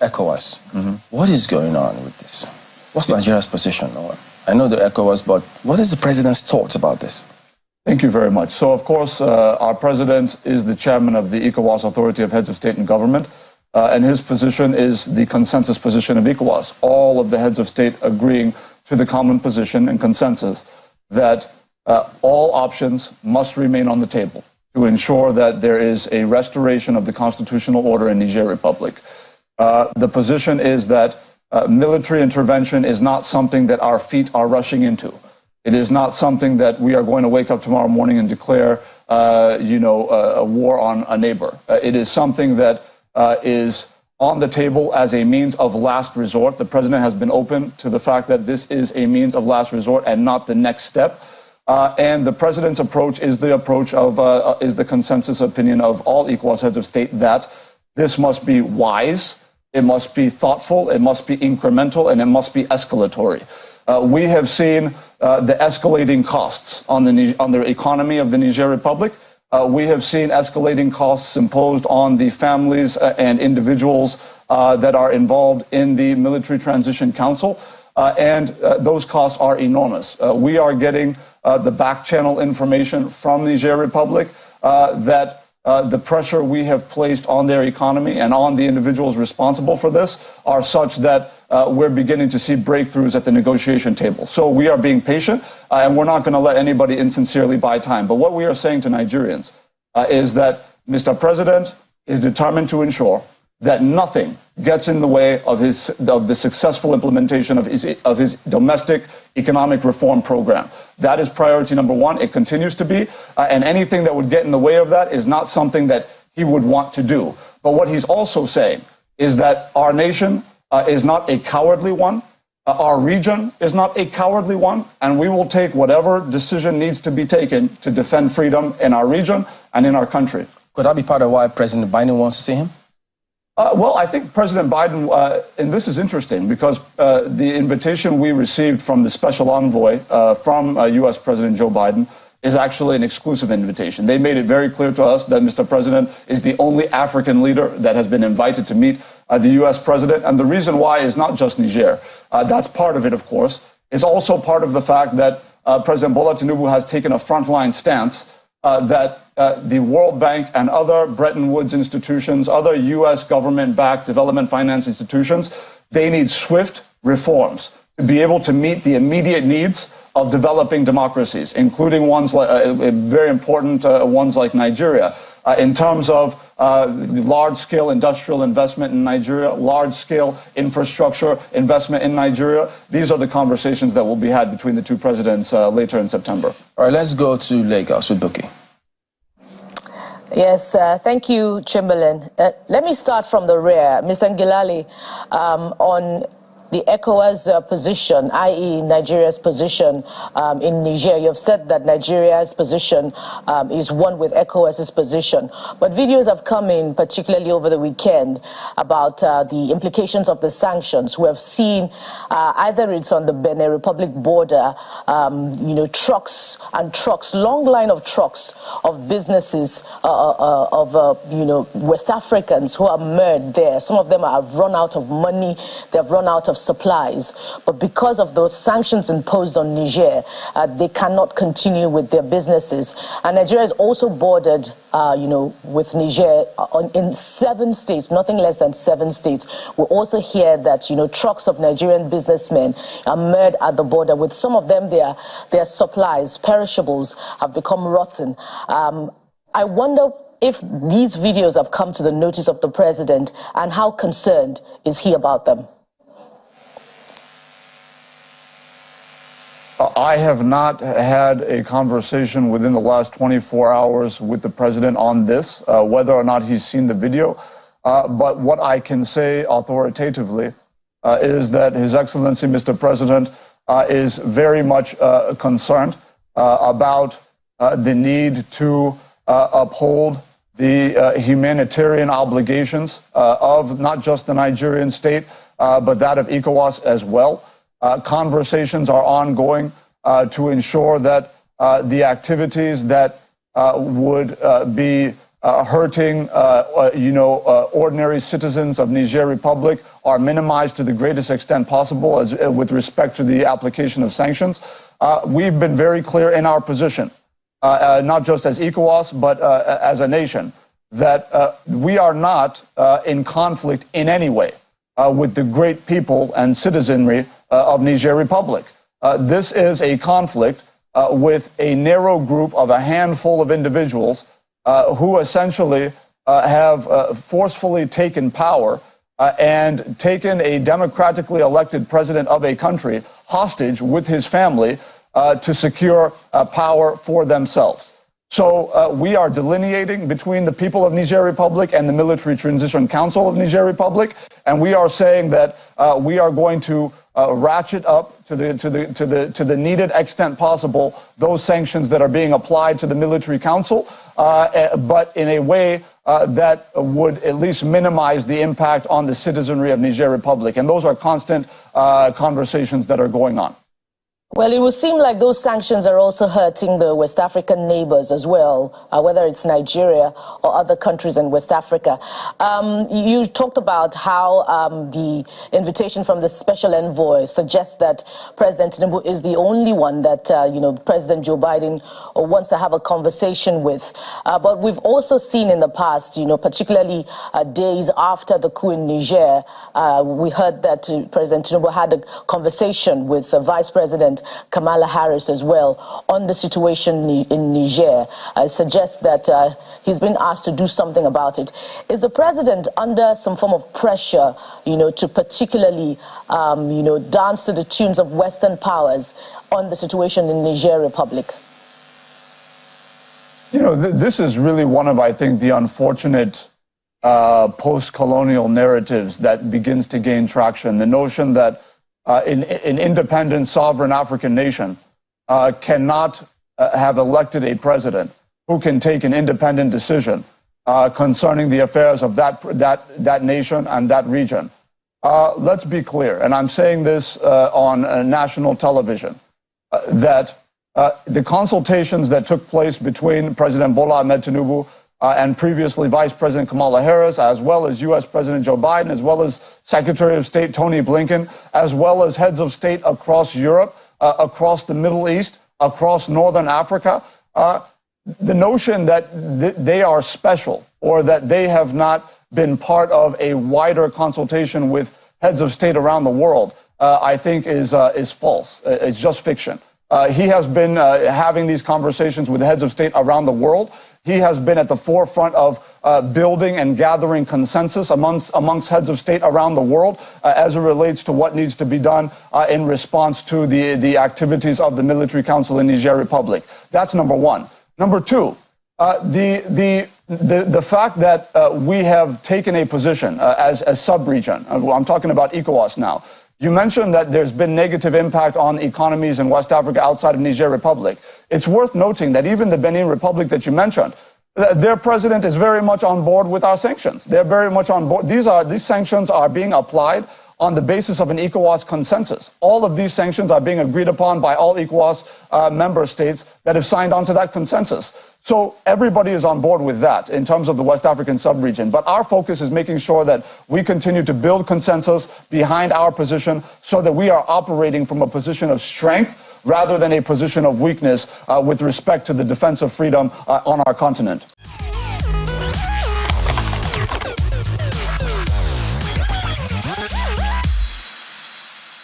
ECOWAS. What is going on with this? What's Nigeria's position? I know the ECOWAS, but what is the president's thoughts about this? Thank you very much. So, of course, our president is the chairman of the ECOWAS Authority of Heads of State and Government, and his position is the consensus position of ECOWAS. All of the heads of state agreeing to the common position and consensus that all options must remain on the table to ensure that there is a restoration of the constitutional order in Niger Republic. The position is that military intervention is not something that our feet are rushing into. It is not something that we are going to wake up tomorrow morning and declare, a war on a neighbor. It is something that is on the table as a means of last resort. The president has been open to the fact that this is a means of last resort and not the next step. And the president's approach is the approach of is the consensus opinion of all ECOWAS heads of state that this must be wise, it must be thoughtful, it must be incremental, and it must be escalatory. We have seen the escalating costs on the economy of the Niger Republic. We have seen escalating costs imposed on the families and individuals that are involved in the Military Transition Council, and those costs are enormous. We are getting the back channel information from Niger Republic that the pressure we have placed on their economy and on the individuals responsible for this are such that we're beginning to see breakthroughs at the negotiation table. So we are being patient, and we're not going to let anybody insincerely buy time. But what we are saying to Nigerians is that Mr. President is determined to ensure that nothing gets in the way of the successful implementation of his domestic economic reform program. That is priority number one. It continues to be, and anything that would get in the way of that is not something that he would want to do. But what he's also saying is that our nation is not a cowardly one. Our region is not a cowardly one, and we will take whatever decision needs to be taken to defend freedom in our region and in our country. Could that be part of why President Biden wants to see him? Well, I think President Biden, and this is interesting because the invitation we received from the special envoy from U.S. President Joe Biden is actually an exclusive invitation. They made it very clear to us that Mr. President is the only African leader that has been invited to meet the U.S. President. And the reason why is not just Niger. That's part of it, of course. It's also part of the fact that President Bola Tinubu has taken a frontline stance that the World Bank and other Bretton Woods institutions, other U.S. government-backed development finance institutions, they need swift reforms to be able to meet the immediate needs of developing democracies, including ones like very important ones like Nigeria, in terms of large-scale industrial investment in Nigeria, large-scale infrastructure investment in Nigeria. These are the conversations that will be had between the two presidents later in September. All right, let's go to Lagos with Buki. Yes, thank you, Chamberlain. Let me start from the rear. Mr. Ngilali, on the ECOWAS position, i.e. Nigeria's position in Niger. You have said that Nigeria's position is one with ECOWAS's position. But videos have come in, particularly over the weekend, about the implications of the sanctions. We have seen either it's on the Benin Republic border, trucks and trucks, long line of trucks of businesses of West Africans who are merged there. Some of them have run out of money. They have run out of supplies, but because of those sanctions imposed on Niger, they cannot continue with their businesses. And Nigeria is also bordered, with Niger in 7 states, nothing less than 7 states. We also hear that, trucks of Nigerian businessmen are murdered at the border. With some of them, their supplies, perishables, have become rotten. I wonder if these videos have come to the notice of the president, and how concerned is he about them? I have not had a conversation within the last 24 hours with the president on this, whether or not he's seen the video. But what I can say authoritatively is that His Excellency, Mr. President, is very much concerned about the need to uphold the humanitarian obligations of not just the Nigerian state, but that of ECOWAS as well. Conversations are ongoing to ensure that the activities that would be hurting, ordinary citizens of Niger Republic are minimized to the greatest extent possible with respect to the application of sanctions. We've been very clear in our position, not just as ECOWAS, but as a nation, that we are not in conflict in any way with the great people and citizenry of Niger Republic. This is a conflict with a narrow group of a handful of individuals who essentially have forcefully taken power and taken a democratically elected president of a country hostage with his family to secure power for themselves. So we are delineating between the people of Niger Republic and the Military Transition Council of Niger Republic, and we are saying that we are going to ratchet up to the needed extent possible those sanctions that are being applied to the military council, but in a way that would at least minimize the impact on the citizenry of Niger Republic. And those are constant conversations that are going on. Well, it would seem like those sanctions are also hurting the West African neighbors as well, whether it's Nigeria or other countries in West Africa. You talked about how the invitation from the special envoy suggests that President Tinubu is the only one that, President Joe Biden wants to have a conversation with. But we've also seen in the past, particularly days after the coup in Niger, we heard that President Tinubu had a conversation with Vice President Kamala Harris as well on the situation in Niger. Suggests that he's been asked to do something about it. Is the president under some form of pressure, to particularly, dance to the tunes of Western powers on the situation in Niger Republic? This is really one of, I think, the unfortunate post-colonial narratives that begins to gain traction. The notion that an independent, sovereign African nation cannot have elected a president who can take an independent decision concerning the affairs of that nation and that region. Let's be clear, and I'm saying this on national television, that the consultations that took place between President Bola Ahmed Tinubu and previously Vice President Kamala Harris, as well as U.S. President Joe Biden, as well as Secretary of State Tony Blinken, as well as heads of state across Europe, across the Middle East, across Northern Africa, the notion that they are special or that they have not been part of a wider consultation with heads of state around the world, I think is false. It's just fiction. He has been having these conversations with heads of state around the world. He has been at the forefront of building and gathering consensus amongst heads of state around the world as it relates to what needs to be done in response to the activities of the Military Council in Niger Republic. That's number one. Number two, the fact that we have taken a position as a sub-region, I'm talking about ECOWAS now. You mentioned that there's been negative impact on economies in West Africa outside of Niger Republic. It's worth noting that even the Benin Republic that you mentioned, their president is very much on board with our sanctions. They're very much on board. These sanctions are being applied on the basis of an ECOWAS consensus. All of these sanctions are being agreed upon by all ECOWAS member states that have signed on to that consensus. So everybody is on board with that in terms of the West African sub-region. But our focus is making sure that we continue to build consensus behind our position so that we are operating from a position of strength rather than a position of weakness with respect to the defense of freedom on our continent.